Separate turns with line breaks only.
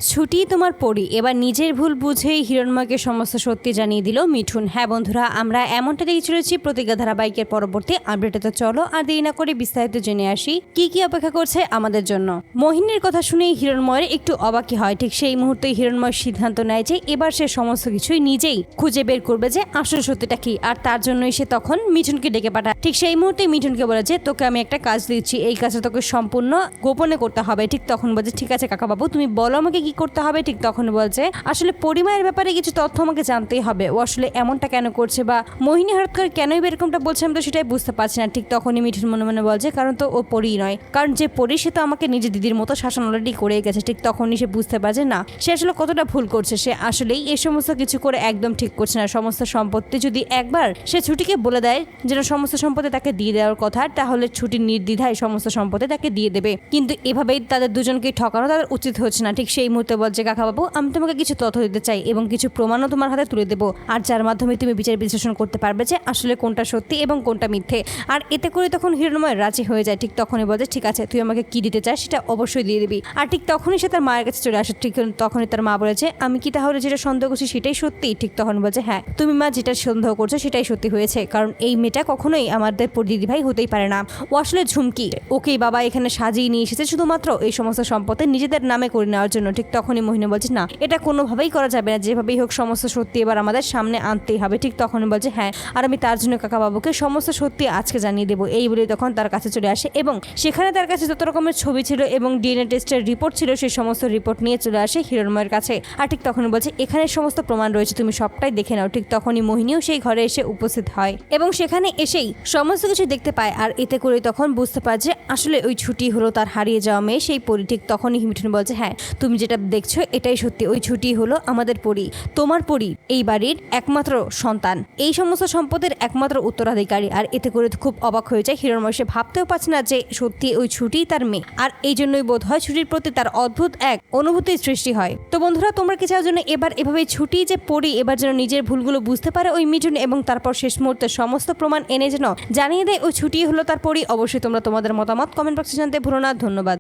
ছুটি তোমার পরি এবার নিজের ভুল বুঝেই হিরণময়কে সমস্ত সত্যি জানিয়ে দিল মিঠুন। হ্যাঁ বন্ধুরা, আমরা এমনটা দেখে চলেছি প্রতিজ্ঞা ধারাবাহিকের পরবর্তী আপডেটে। তো চলো আর দেরি না করে বিস্তারিত জেনে আসি কি কি অপেক্ষা করছে আমাদের জন্য। মোহিনীর কথা শুনে হিরণময়ের একটু অবাকই হয়। ঠিক সেই মুহূর্তে হিরণময় সিদ্ধান্ত নেয় যে এবার সে সমস্ত কিছুই নিজেই খুঁজে বের করবে যে আসল সত্যিটা কি, আর তার জন্যই সে তখন মিঠুনকে ডেকে পাঠায়। ঠিক সেই মুহূর্তে মিঠুনকে বলে যে তোকে আমি একটা কাজ দিচ্ছি, এই কাজটা তোকে সম্পূর্ণ গোপনে করতে হবে। ঠিক তখন বলছে ঠিক আছে কাকা বাবু, তুমি বলো আমাকে কি করতে হবে। ঠিক তখন বলছে আসলে পরিমায়ের ব্যাপারে কিছু তথ্য আমাকে জানতেই হবে, ও আসলে এমনটা কেন করছে বা মোহিনী হঠাৎ করে কেনই এরকমটা বলছে আমি তো সেটাই বুঝতে পারছি না। ঠিক তখনই মিঠুন মনে মনে বলছে কারণ তো ও পরি নয়, কারণ যে পরি সে তো আমাকে নিজের দিদির মতো শাসন অলরেডি করে গেছে। ঠিক তখনই সে বুঝতে পারছে না সে আসলে কতটা ভুল করছে, সে আসলেই এই সমস্ত কিছু করে একদম ঠিক করছে না। সমস্ত সম্পত্তি যদি একবার সে ছুটিকে বলে দেয় যেন সমস্ত সম্পত্তি তাকে দিয়ে দেওয়ার কথা, তাহলে ছুটির নির্দ্বিধায় সমস্ত সম্পত্তি তাকে দিয়ে দেবে। কিন্তু এভাবেই তাদের দুজনকে ঠকানো তাদের উচিত হচ্ছে না। ঠিক সেই মুহূর্তে বলছে কাকা বাবু, আমি তোমাকে কিছু তথ্য দিতে চাই এবং কিছু প্রমাণও তোমার হাতে তুলে দেবো, আর যার মাধ্যমে তুমি বিচার বিশ্লেষণ করতে পারবে যে আসলে কোনটা সত্যি এবং কোনটা মিথ্যে। আর এতে করে তখন হিরণময় রাজি হয়ে যায়। ঠিক তখনই বলছে ঠিক আছে তুই আমাকে কি দিতে চাস সেটা অবশ্যই দিয়ে দিবি। আর ঠিক তখনই সে তার মায়ের কাছে চলে আসে। ঠিক তখনই তার মা বলেছে আমি কি তাহলে যেটা সন্দেহ করছি সেটাই সত্যি। ঠিক তখন বলছে হ্যাঁ তুমি মা যেটা সন্দেহ করছো সেটাই সত্যি হয়েছে, কারণ এই মেয়েটা কখনোই আমাদের দিদি ভাই হতেই পারে না, ও আসলে ঝুমকি। ওকেই বাবা এখানে সাজিয়ে নিয়ে এসেছে শুধুমাত্র এই সমস্ত সম্পত্তি নিজেদের নামে করে নেওয়ার জন্য। ঠিক তখনই মোহিনী বলছে না এটা কোনোভাবেই করা যাবে না, যেভাবেই হোক সমস্ত সত্যি এবার আমাদের সামনে আনতেই হবে। ঠিক তখনই বলছে হ্যাঁ আর আমি তার জন্য কাকা বাবুকে সমস্ত সত্যি আজকে জানিয়ে দেবো। এই বলে তখন তার কাছে চলে আসে এবং সেখানে তার কাছে যত রকমের ছবি ছিল এবং ডিএনএ টেস্টের রিপোর্ট ছিল সেই সমস্ত রিপোর্ট নিয়ে চলে আসে হিরণময়ের কাছে। আর ঠিক তখনই বলছে এখানে সমস্ত প্রমাণ রয়েছে, তুমি সবটাই দেখে নাও। ঠিক তখনই মোহিনীও সেই ঘরে এসে উপস্থিত হয় এবং সেখানে এসেই সমস্ত কিছু দেখতে পায়। আর এতে করে তখন বুঝতে পারে যে আসলে ওই ছুটি হলো তার হারিয়ে যাওয়া মেয়ে সেই পরি। ঠিক তখনই মিঠুন বলছে হ্যাঁ তুমি যেটা দেখছো এটাই সত্যি, ওই ছুটি হলো আমাদের পরি, তোমার পরি, এই বাড়ির একমাত্র সন্তান, এই সমস্ত সম্পদের একমাত্র উত্তরাধিকারী। আর এতে করে খুব অবাক হয়ে যায় হিরণময়, সে ভাবতেও পারছে না যে সত্যি ওই ছুটি তার মেয়ে। আর এই জন্যই বোধ হয় ছুটির প্রতি তার অদ্ভুত এক অনুভূতির সৃষ্টি হয়। তো বন্ধুরা তোমরা কি চাও জন্য এবার এভাবে ছুটি যে পরি এবার যেন নিজের ভুলগুলো বুঝতে পারে ওই মিঠুন, এবং তারপর শেষ মুহূর্তে সমস্ত প্রমাণ এনে যেন জানিয়ে দেয় ওই ছুটি হলো তার পরি। অবশ্যই তোমরা তোমাদের মতামত কমেন্ট বক্সে জানতে ভুলো না। ধন্যবাদ।